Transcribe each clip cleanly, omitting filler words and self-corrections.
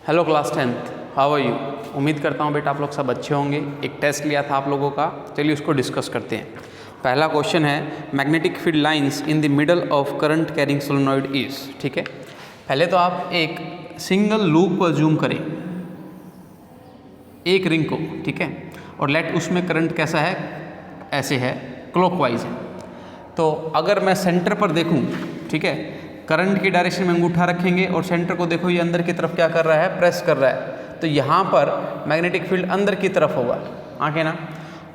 Hello class 10th, how are you. उम्मीद करता हूँ बेटा आप लोग सब अच्छे होंगे। एक टेस्ट लिया था आप लोगों का, चलिए उसको डिस्कस करते हैं। पहला क्वेश्चन है magnetic field lines in the middle of current carrying solenoid is. ठीक है, पहले तो आप एक सिंगल लूप पर जूम करें एक रिंग को, ठीक है, और लेट उसमें करंट कैसा है, ऐसे है, क्लॉकवाइज है। तो अगर मैं सेंटर पर देखूं, ठीक है, करंट की डायरेक्शन में अंगूठा रखेंगे और सेंटर को देखो ये अंदर की तरफ क्या कर रहा है, प्रेस कर रहा है, तो यहाँ पर मैग्नेटिक फील्ड अंदर की तरफ होगा। आगे ना,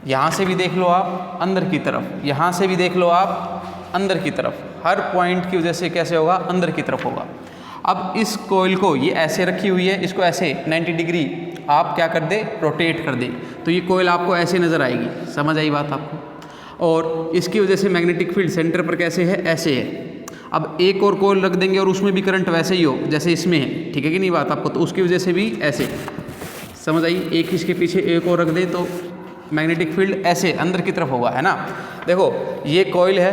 यहाँ से भी देख लो आप अंदर की तरफ, यहाँ से भी देख लो आप अंदर की तरफ, हर पॉइंट की वजह से कैसे होगा, अंदर की तरफ होगा। अब इस कोयल को ये ऐसे रखी हुई है, इसको ऐसे 90 डिग्री आप क्या कर दे, रोटेट कर दे, तो ये कोयल आपको ऐसे नज़र आएगी। समझ आई बात आपको। और इसकी वजह से मैग्नेटिक फील्ड सेंटर पर कैसे है, ऐसे है। अब एक और कोयल रख देंगे और उसमें भी करंट वैसे ही हो जैसे इसमें है, ठीक है कि नहीं बात आपको, तो उसकी वजह से भी ऐसे। समझ आई। एक इसके पीछे एक और रख दे तो मैग्नेटिक फील्ड ऐसे अंदर की तरफ होगा, है ना। देखो ये कोयल है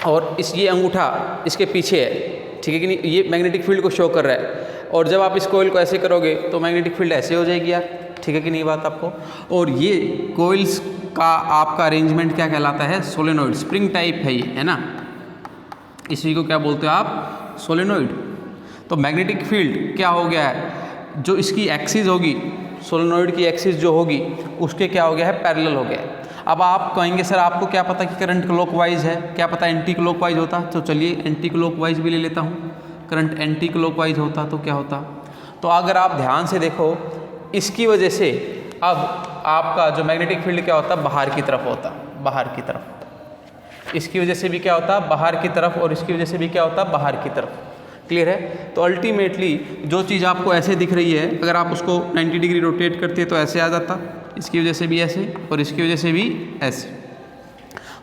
और ये अंगूठा इसके पीछे है, ठीक है कि नहीं, ये मैग्नेटिक फील्ड को शो कर रहा है। और जब आप इस कोयल को ऐसे करोगे तो मैग्नेटिक फील्ड ऐसे हो जाएगी यार, ठीक है कि नहीं बात आपको। और ये कोयल्स का आपका अरेंजमेंट क्या कहलाता है, सोलेनोइड, स्प्रिंग टाइप है ये, है ना। इसी को क्या बोलते हो आप, सोलेनोइड। तो मैग्नेटिक फील्ड क्या हो गया है, जो इसकी एक्सिस होगी, सोलेनोइड की एक्सिस जो होगी उसके क्या हो गया है, पैरेलल हो गया है। अब आप कहेंगे सर आपको क्या पता कि करंट क्लॉकवाइज है, क्या पता एंटी क्लॉकवाइज होता, तो चलिए एंटी क्लॉकवाइज भी ले लेता हूँ। करंट एंटी क्लॉकवाइज होता तो क्या होता, तो अगर आप ध्यान से देखो इसकी वजह से अब आपका जो मैग्नेटिक फील्ड क्या होता, बाहर की तरफ होता, बाहर की तरफ। इसकी वजह से भी क्या होता, बाहर की तरफ, और इसकी वजह से भी क्या होता, बाहर की तरफ। क्लियर है। तो अल्टीमेटली जो चीज़ आपको ऐसे दिख रही है, अगर आप उसको 90 डिग्री रोटेट करते तो ऐसे आ जाता, इसकी वजह से भी ऐसे और इसकी वजह से भी ऐसे।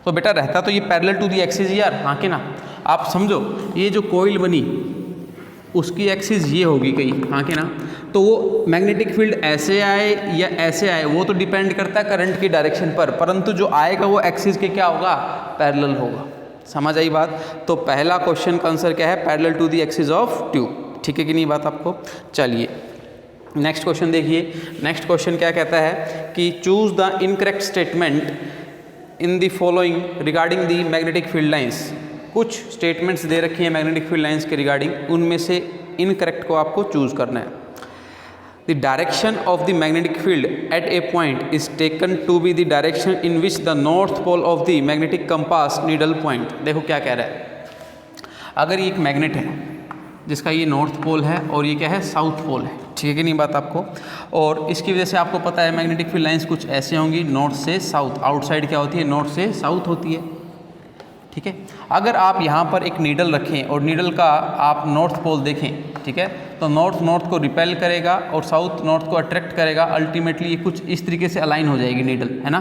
तो बेटा रहता तो ये पैरेलल टू दी एक्सिस यार, हाँ कि ना। आप समझो ये जो कोयल बनी उसकी एक्सिस ये होगी कहीं, हाँ कि ना। तो वो मैग्नेटिक फील्ड ऐसे आए या ऐसे आए वो तो डिपेंड करता है करंट की डायरेक्शन पर, परंतु जो आएगा वो एक्सिस के क्या होगा, पैरेलल होगा। समझ आई बात। तो पहला क्वेश्चन का आंसर क्या है, parallel to the axis of tube, ठीक है कि नहीं बात आपको। चलिए नेक्स्ट क्वेश्चन देखिए। नेक्स्ट क्वेश्चन क्या कहता है कि choose the incorrect statement in the following regarding the magnetic field lines. कुछ स्टेटमेंट्स दे रखी हैं मैग्नेटिक फील्ड लाइंस के रिगार्डिंग, उनमें से इनकरेक्ट को आपको चूज करना है। The direction of the magnetic field at a point is taken to be the direction in which the north pole of the magnetic compass needle point. देखो क्या कह रहा है, अगर ये एक मैग्नेट है जिसका ये नॉर्थ पोल है और ये क्या है, साउथ पोल है, ठीक है कि नहीं बात आपको। और इसकी वजह से आपको पता है मैग्नेटिक फील्ड लाइंस कुछ ऐसे होंगी, नॉर्थ से साउथ, आउटसाइड क्या होती है, नॉर्थ से साउथ होती है, ठीक है। अगर आप यहाँ पर एक नीडल रखें और नीडल का आप नॉर्थ पोल देखें, ठीक है, तो नॉर्थ को रिपेल करेगा और साउथ नॉर्थ को अट्रैक्ट करेगा। अल्टीमेटली ये कुछ इस तरीके से अलाइन हो जाएगी नीडल, है ना।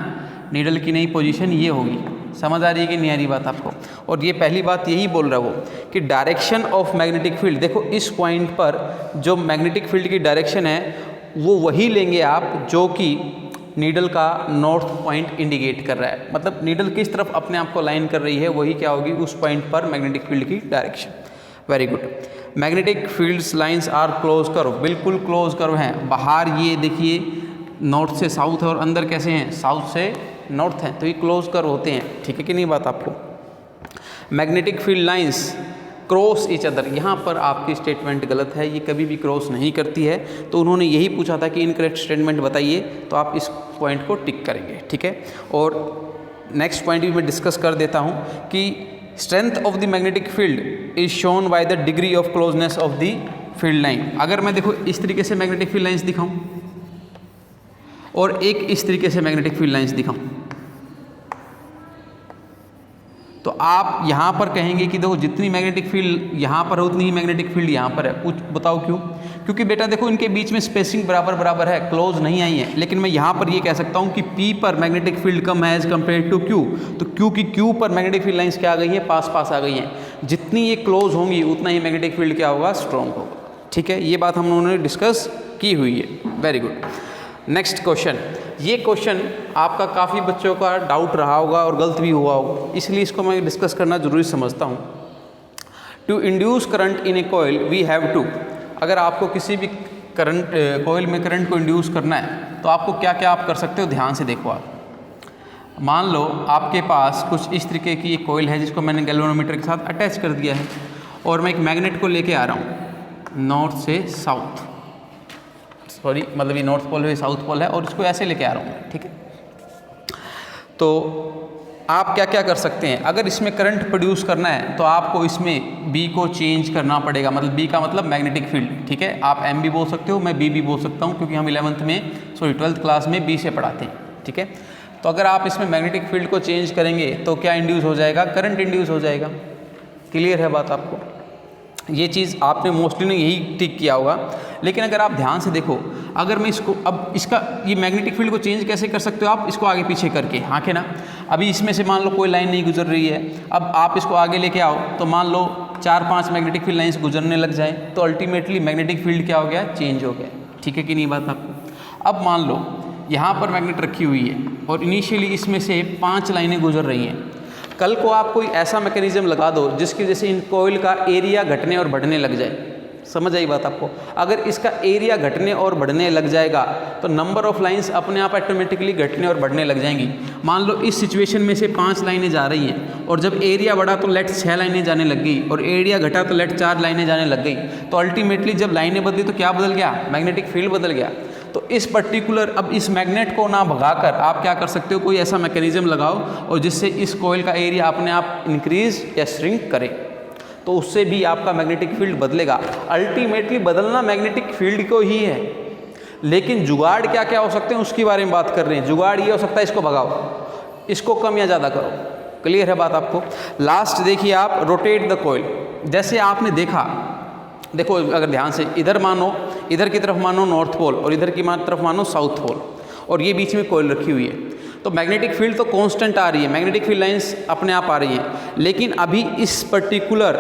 नीडल की नई पोजीशन ये होगी। समझ आ रही है कि नहीं आ रही बात आपको। और ये पहली बात यही बोल रहा है वो कि डायरेक्शन ऑफ मैग्नेटिक फील्ड, देखो इस पॉइंट पर जो मैग्नेटिक फील्ड की डायरेक्शन है वो वही लेंगे आप जो कि नीडल का नॉर्थ पॉइंट इंडिकेट कर रहा है। मतलब नीडल किस तरफ अपने आप को लाइन कर रही है वही क्या होगी, उस पॉइंट पर मैग्नेटिक फील्ड की direction. Very good. Magnetic fields lines are close curve, बिल्कुल क्लोज कर्व हैं। बाहर ये देखिए नॉर्थ से साउथ है और अंदर कैसे हैं, साउथ से नॉर्थ हैं, तो ये क्लोज कर्व होते हैं, ठीक है कि नहीं बात आपको। Magnetic field lines cross each other, यहाँ पर आपकी स्टेटमेंट गलत है, ये कभी भी क्रॉस नहीं करती है। तो उन्होंने यही पूछा था कि इनकरेक्ट स्टेटमेंट बताइए, तो आप इस पॉइंट को टिक करेंगे, ठीक है। और नेक्स्ट पॉइंट भी मैं डिस्कस कर देता हूँ कि strength of the magnetic field is shown by the degree of closeness of the field line. अगर मैं देखो इस तरीके से मैग्नेटिक फील्ड लाइंस दिखाऊँ और एक इस तरीके से मैग्नेटिक फील्ड लाइंस दिखाऊँ, तो आप यहाँ पर कहेंगे कि देखो जितनी मैग्नेटिक फील्ड यहाँ पर है उतनी ही मैग्नेटिक फील्ड यहाँ पर है। कुछ बताओ क्यों, क्योंकि बेटा देखो इनके बीच में स्पेसिंग बराबर बराबर है, क्लोज नहीं आई है। लेकिन मैं यहाँ पर ये कह सकता हूँ कि P पर मैग्नेटिक फील्ड कम है एज कम्पेयर टू Q, तो क्योंकि Q पर मैग्नेटिक फील्ड लाइंस क्या आ गई है, पास पास आ गई हैं। जितनी ये क्लोज होंगी उतना ही मैग्नेटिक फील्ड क्या होगा, स्ट्रॉन्ग होगा, ठीक है। ये बात हम लोगों ने डिस्कस की हुई है। Very good. नेक्स्ट क्वेश्चन, ये क्वेश्चन आपका काफ़ी बच्चों का डाउट रहा होगा और गलत भी हुआ होगा, इसलिए इसको मैं डिस्कस करना जरूरी समझता हूँ। To induce current in a coil we have to, अगर आपको किसी भी करंट कोयल में करंट को इंड्यूस करना है तो आपको क्या क्या आप कर सकते हो, ध्यान से देखो आप। मान लो आपके पास कुछ इस तरीके की एक कोयल है जिसको मैंने गैल्वेनोमीटर के साथ अटैच कर दिया है और मैं एक मैग्नेट को लेके आ रहा हूँ नॉर्थ से साउथ, सॉरी मतलब ये नॉर्थ पोल है, साउथ पोल है, और इसको ऐसे लेके आ रहा हूँ, ठीक है। तो आप क्या क्या कर सकते हैं, अगर इसमें करंट प्रोड्यूस करना है तो आपको इसमें बी को चेंज करना पड़ेगा, मतलब बी का मतलब मैग्नेटिक फील्ड, ठीक है। आप एम भी बोल सकते हो, मैं बी भी बोल सकता हूँ, क्योंकि हम 12th क्लास में बी से पढ़ाते हैं, ठीक है। तो अगर आप इसमें मैग्नेटिक फील्ड को चेंज करेंगे तो क्या इंड्यूस हो जाएगा, करंट इंड्यूस हो जाएगा। क्लियर है बात आपको, ये चीज़ आपने मोस्टली ने यही टिक किया होगा। लेकिन अगर आप ध्यान से देखो, अगर मैं इसको अब इसका ये मैग्नेटिक फील्ड को चेंज कैसे कर सकते हो आप, इसको आगे पीछे करके, हाँ के ना। अभी इसमें से मान लो कोई लाइन नहीं गुजर रही है, अब आप इसको आगे लेके आओ तो मान लो 4-5 मैग्नेटिक फील्ड लाइन्स गुजरने लग जाए तो अल्टीमेटली मैग्नेटिक फील्ड क्या हो गया, चेंज हो गया, ठीक है कि नहीं बात आपको। अब मान लो यहाँ पर मैग्नेट रखी हुई है और इनिशियली इसमें से 5 लाइनें गुजर रही हैं। कल को आप कोई ऐसा मैकेनिज्म लगा दो जिसकी वजह से इन कोयल का एरिया घटने और बढ़ने लग जाए, समझ आई बात आपको। अगर इसका एरिया घटने और बढ़ने लग जाएगा तो नंबर ऑफ लाइंस अपने आप ऑटोमेटिकली घटने और बढ़ने लग जाएंगी। मान लो इस सिचुएशन में से 5 लाइनें जा रही हैं और जब एरिया बढ़ा तो लेट 6 लाइनें जाने लग गई और एरिया घटा तो लेट 4 लाइनें जाने लग गई। तो अल्टीमेटली जब लाइनें बदली तो क्या बदल गया, मैग्नेटिक फील्ड बदल गया। तो इस पर्टिकुलर अब इस मैग्नेट को ना भगाकर आप क्या कर सकते हो, कोई ऐसा मैकेनिज्म लगाओ और जिससे इस कोयल का एरिया अपने आप इंक्रीज या श्रिंक करे, तो उससे भी आपका मैग्नेटिक फील्ड बदलेगा। अल्टीमेटली बदलना मैग्नेटिक फील्ड को ही है, लेकिन जुगाड़ क्या क्या हो सकते हैं उसके बारे में बात कर रहे हैं। जुगाड़ ये हो सकता है इसको भगाओ, इसको कम या ज़्यादा करो। क्लियर है बात आपको। लास्ट देखिए आप, रोटेट द कोयल। जैसे आपने देखो अगर ध्यान से, इधर मानो, इधर की तरफ मानो नॉर्थ पोल और इधर की तरफ मानो साउथ पोल और ये बीच में कोयल रखी हुई है, तो मैग्नेटिक फील्ड तो कांस्टेंट आ रही है, मैग्नेटिक फील्ड लाइंस अपने आप आ रही हैं, लेकिन अभी इस पर्टिकुलर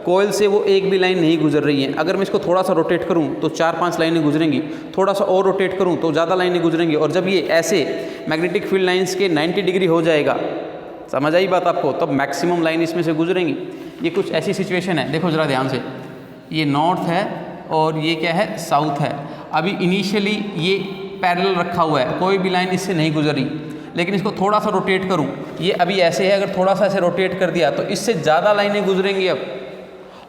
कोयल से वो एक भी लाइन नहीं गुजर रही है। अगर मैं इसको थोड़ा सा रोटेट करूं तो 4-5 लाइनें गुजरेंगी, थोड़ा सा और रोटेट करूं तो ज़्यादा लाइनें गुजरेंगी, और जब ये ऐसे मैग्नेटिक फील्ड लाइंस के 90 डिग्री हो जाएगा, समझ आई बात आपको, तब मैक्सिमम लाइन इसमें से गुजरेंगी। ये कुछ ऐसी सिचुएशन है, देखो ज़रा ध्यान से, ये नॉर्थ है और ये क्या है, साउथ है। अभी इनिशियली ये पैरेलल रखा हुआ है, कोई भी लाइन इससे नहीं गुजरी, लेकिन इसको थोड़ा सा रोटेट करूं, ये अभी ऐसे है, अगर थोड़ा सा ऐसे रोटेट कर दिया तो इससे ज़्यादा लाइनें गुजरेंगी अब,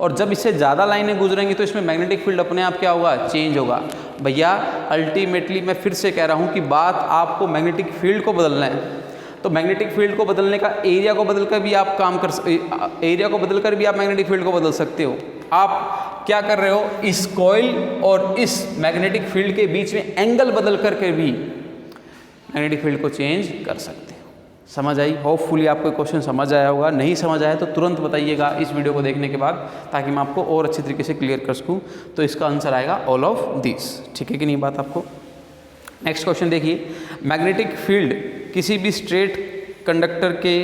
और जब इससे ज़्यादा लाइनें गुजरेंगी तो इसमें मैग्नेटिक फील्ड अपने आप क्या होगा, चेंज होगा। भैया अल्टीमेटली मैं फिर से कह रहा हूँ कि बात आपको मैग्नेटिक फील्ड को बदलना है, तो मैग्नेटिक फील्ड को बदलने का एरिया को बदलकर भी आप एरिया को बदलकर भी आप मैग्नेटिक फील्ड को बदल सकते हो। आप क्या कर रहे हो, इस कॉइल और इस मैग्नेटिक फील्ड के बीच में एंगल बदल करके भी मैग्नेटिक फील्ड को चेंज कर सकते हो। समझ आई? होपफुली आपको क्वेश्चन समझ आया होगा। नहीं समझ आया तो तुरंत बताइएगा इस वीडियो को देखने के बाद, ताकि मैं आपको और अच्छी तरीके से क्लियर कर सकूँ। तो इसका आंसर आएगा ऑल ऑफ दिस। ठीक है कि नहीं बात आपको? नेक्स्ट क्वेश्चन देखिए, मैग्नेटिक फील्ड किसी भी स्ट्रेट कंडक्टर के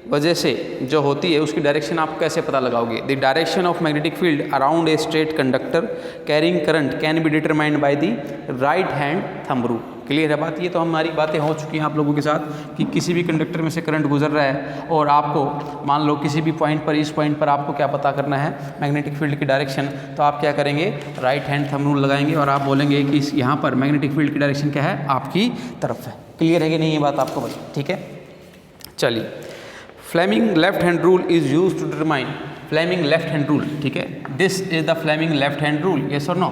वजह से जो होती है उसकी डायरेक्शन आप कैसे पता लगाओगे? The direction of magnetic field around a straight conductor carrying current can be determined by the right hand thumb rule. Clear है बात? ये तो हमारी बातें हो चुकी हैं आप लोगों के साथ कि किसी भी कंडक्टर में से करंट गुजर रहा है और आपको मान लो किसी भी पॉइंट पर, इस पॉइंट पर आपको क्या पता करना है मैग्नेटिक फील्ड की डायरेक्शन, तो आप क्या करेंगे, राइट हैंड थंब रूल लगाएंगे और आप बोलेंगे कि यहाँ पर मैग्नेटिक फील्ड की डायरेक्शन क्या है, आपकी तरफ है। क्लियर है कि नहीं ये बात आपको बता? ठीक है, चलिए। Fleming left hand rule is use to determine, Fleming left hand rule, ठीक है, this is the Fleming left hand rule, yes और no?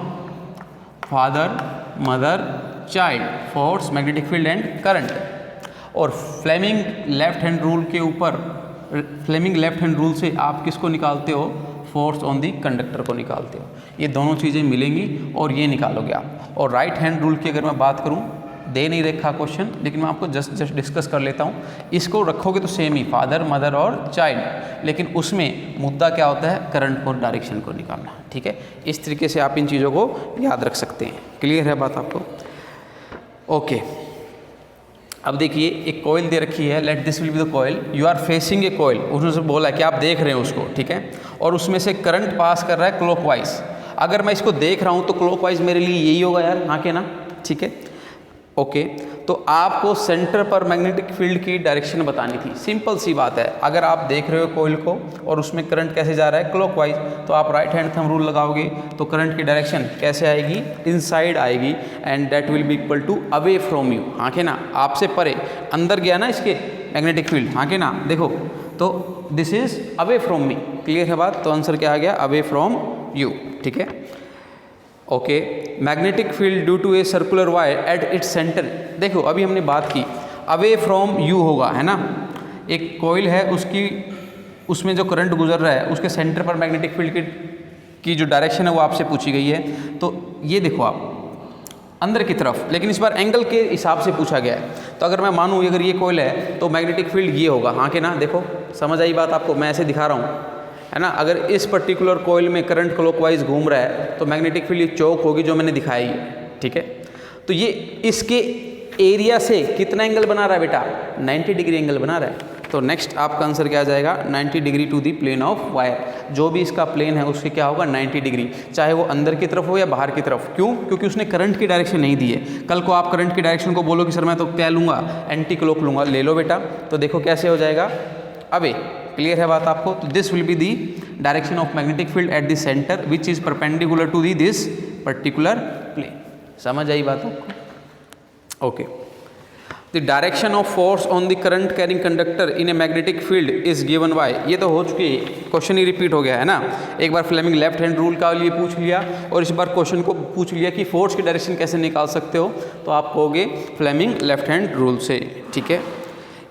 Father, mother, child, force, magnetic field and current. और फ्लेमिंग लेफ्ट हैंड रूल के ऊपर, Fleming left hand rule से आप किसको निकालते हो, फोर्स ऑन दी कंडक्टर को निकालते हो। ये दोनों चीज़ें मिलेंगी और ये निकालोगे आप। और राइट हैंड रूल की अगर मैं बात करूँ, दे नहीं रखा क्वेश्चन, लेकिन मैं आपको जस्ट डिस्कस कर लेता हूँ। इसको रखोगे तो सेम ही, फादर, मदर और चाइल्ड, लेकिन उसमें मुद्दा क्या होता है, करंट और डायरेक्शन को निकालना। ठीक है, इस तरीके से आप इन चीज़ों को याद रख सकते हैं। क्लियर है बात आपको? ओके, अब देखिए एक कॉइल दे रखी है, let this will be the coil, you are facing a coil, उसने बोला है कि आप देख रहे हैं उसको, ठीक है, और उसमें से करंट पास कर रहा है क्लॉकवाइज। अगर मैं इसको देख रहा हूँ तो क्लॉकवाइज मेरे लिए यही होगा यार, हाँ के ना? ठीक है, ओके। तो आपको सेंटर पर मैग्नेटिक फील्ड की डायरेक्शन बतानी थी। सिंपल सी बात है, अगर आप देख रहे हो कोइल को और उसमें करंट कैसे जा रहा है क्लॉकवाइज, तो आप राइट हैंड थंब रूल लगाओगे तो करंट की डायरेक्शन कैसे आएगी, इनसाइड आएगी, and that will be equal to away from you. हाँ के ना, आपसे परे, अंदर गया ना इसके मैग्नेटिक फील्ड, हाँ के ना, देखो तो this is away from me. Clear है बात? तो आंसर क्या आ गया, अवे फ्रॉम यू। ठीक है, okay. Magnetic field due to a circular wire at its centre. देखो अभी हमने बात की अवे फ्रॉम यू होगा, है ना, एक कॉइल है उसमें जो करंट गुजर रहा है उसके सेंटर पर मैग्नेटिक फील्ड की जो डायरेक्शन है वो आपसे पूछी गई है। तो ये देखो आप अंदर की तरफ, लेकिन इस बार एंगल के हिसाब से पूछा गया है। तो अगर मैं मानूँ अगर ये कॉइल है तो मैग्नेटिक फील्ड ये होगा, हाँ के ना, देखो समझ आई बात आपको, मैं ऐसे दिखा रहा हूँ, है ना। अगर इस पर्टिकुलर कॉइल में करंट क्लॉकवाइज घूम रहा है तो मैग्नेटिक फील्ड चौक होगी जो मैंने दिखाई है। ठीक है, तो ये इसके एरिया से कितना एंगल बना रहा है बेटा, 90 डिग्री एंगल बना रहा है। तो नेक्स्ट आपका आंसर क्या आ जाएगा, 90 degree to the plane of wire. जो भी इसका प्लेन है उसके क्या होगा, 90 डिग्री, चाहे वो अंदर की तरफ हो या बाहर की तरफ। क्यों? क्योंकि उसने करंट की डायरेक्शन नहीं दी है। कल को आप करंट की डायरेक्शन को बोलो कि सर मैं तो क्या लूँगा, एंटी क्लॉक लूँगा, ले लो बेटा। तो देखो कैसे हो जाएगा, अबे क्लियर है बात आपको। तो this will be the direction of magnetic field at the centre which is perpendicular to the this particular plane. समझ आई बात आपको? Okay. The direction of force on the current carrying conductor in a magnetic field is given by, ये तो हो चुकी है, question ही repeat हो गया है ना। एक बार फ्लेमिंग लेफ्ट हैंड रूल का लिए पूछ लिया और इस बार क्वेश्चन को पूछ लिया कि फोर्स की डायरेक्शन कैसे निकाल सकते हो, तो आप कहोगे फ्लेमिंग लेफ्ट हैंड रूल से। ठीक है,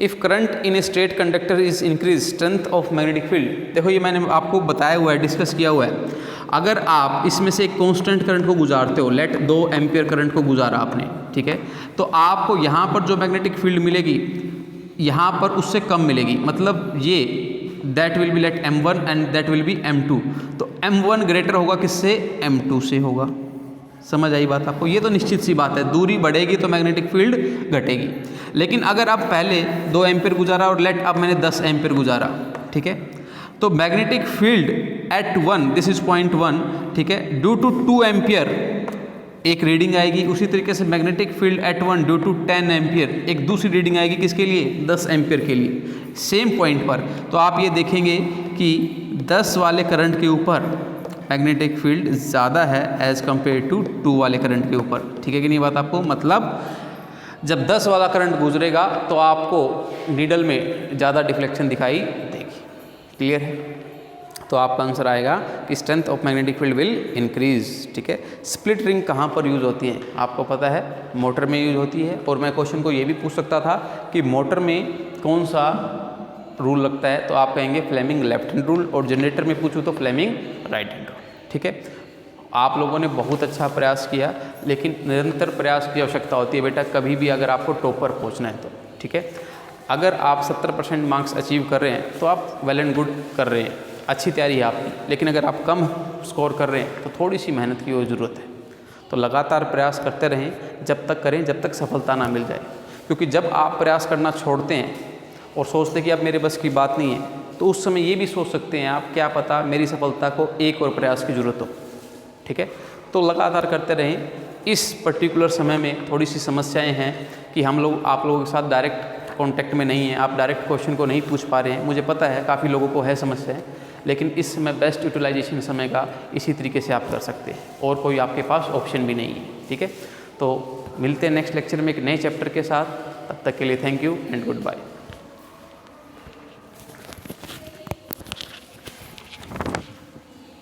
if current in a straight conductor is increase strength of magnetic field. देखो ये मैंने आपको बताया हुआ है, डिस्कस किया हुआ है। अगर आप इसमें से एक कांस्टेंट करंट को गुजारते हो, लेट 2 एम्पियर करंट को गुजारा आपने, ठीक है, तो आपको यहाँ पर जो मैग्नेटिक फील्ड मिलेगी यहाँ पर उससे कम मिलेगी। मतलब ये that will be let M1 and that will be M2। तो M1 ग्रेटर होगा किससे, M2 से होगा। समझ आई बात आपको? ये तो निश्चित सी बात है, दूरी बढ़ेगी तो मैग्नेटिक फील्ड घटेगी। लेकिन अगर आप पहले 2 एम्पियर गुजारा और लेट अब मैंने 10 एम्पियर गुजारा, ठीक है, तो magnetic field at 1, this is point 1, ठीक है, ड्यू टू 2 एम्पियर एक रीडिंग आएगी। उसी तरीके से magnetic field at 1 due to 10 ampere एक दूसरी रीडिंग आएगी। किसके लिए, 10 एम्पियर के लिए, सेम पॉइंट पर। तो आप ये देखेंगे कि 10 वाले करंट के ऊपर मैग्नेटिक फील्ड ज़्यादा है एज़ कम्पेयर टू 2 वाले करंट के ऊपर। ठीक है कि नहीं बात आपको? मतलब जब 10 वाला करंट गुजरेगा तो आपको नीडल में ज़्यादा डिफ्लेक्शन दिखाई देगी। क्लियर है? तो आपका आंसर आएगा कि strength of magnetic field will increase. ठीक है, स्प्लिट रिंग कहाँ पर यूज़ होती है आपको पता है, मोटर में यूज़ होती है। और मैं क्वेश्चन को ये भी पूछ सकता था कि मोटर में कौन सा रूल लगता है, तो आप कहेंगे फ्लेमिंग लेफ्ट हैंड रूल, और जनरेटर में पूछूँ तो फ्लेमिंग राइट हैंड रूल। ठीक है, आप लोगों ने बहुत अच्छा प्रयास किया, लेकिन निरंतर प्रयास की आवश्यकता होती है बेटा, कभी भी अगर आपको टॉपर पहुंचना है तो। ठीक है, अगर आप 70% मार्क्स अचीव कर रहे हैं तो आप वेल एंड गुड कर रहे हैं, अच्छी तैयारी है आपकी। लेकिन अगर आप कम स्कोर कर रहे हैं तो थोड़ी सी मेहनत की और ज़रूरत है। तो लगातार प्रयास करते रहें, जब तक करें जब तक सफलता ना मिल जाए। क्योंकि जब आप प्रयास करना छोड़ते हैं और सोचते हैं कि अब मेरे बस की बात नहीं है, तो उस समय ये भी सोच सकते हैं आप, क्या पता मेरी सफलता को एक और प्रयास की ज़रूरत हो। ठीक है, तो लगातार करते रहें। इस पर्टिकुलर समय में थोड़ी सी समस्याएं हैं कि हम लोग आप लोगों के साथ डायरेक्ट कांटेक्ट में नहीं हैं, आप डायरेक्ट क्वेश्चन को नहीं पूछ पा रहे हैं। मुझे पता है काफ़ी लोगों को है समस्याएं, लेकिन इस समय बेस्ट यूटिलाइजेशन समय का इसी तरीके से आप कर सकते हैं, और कोई आपके पास ऑप्शन भी नहीं है। ठीक है, तो मिलते हैं नेक्स्ट लेक्चर में एक नए चैप्टर के साथ। तब तक के लिए thank you and good bye.